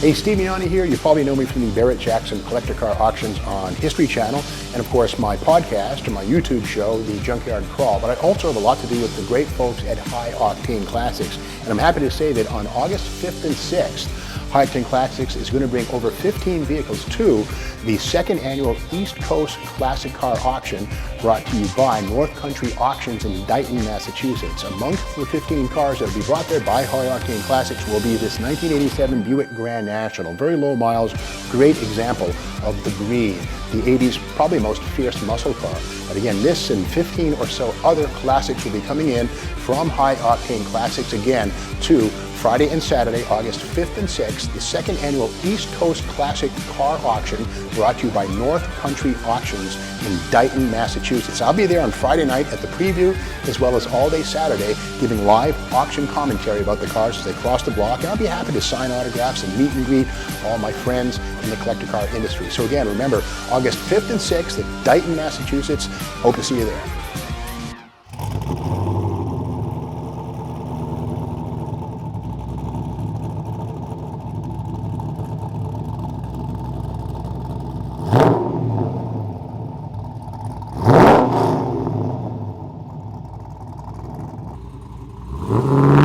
Hey, Steve Magnante here. You probably know me from the Barrett Jackson Collector Car Auctions on History Channel, and of course my podcast or my YouTube show, The Junkyard Crawl. But I also have a lot to do with the great folks at High Octane Classics. And I'm happy to say that on August 5th and 6th, High Octane Classics is going to bring over 15 vehicles to the second annual East Coast Classic Car Auction, brought to you by North Country Auctions in Dighton, Massachusetts. Among the 15 cars that will be brought there by High Octane Classics will be this 1987 Buick Grand National. Very low miles, great example of the breed. The 80s probably most fierce muscle car. But again, this and 15 or so other classics will be coming in from High Octane Classics again to Friday and Saturday, August 5th and 6th, the second annual East Coast Classic Car Auction, brought to you by North Country Auctions in Dighton, Massachusetts. I'll be there on Friday night at the preview, as well as all day Saturday, giving live auction commentary about the cars as they cross the block. And I'll be happy to sign autographs and meet and greet all my friends in the collector car industry. So again, remember, August 5th and 6th at Dighton, Massachusetts. Hope to see you there. Mm-hmm.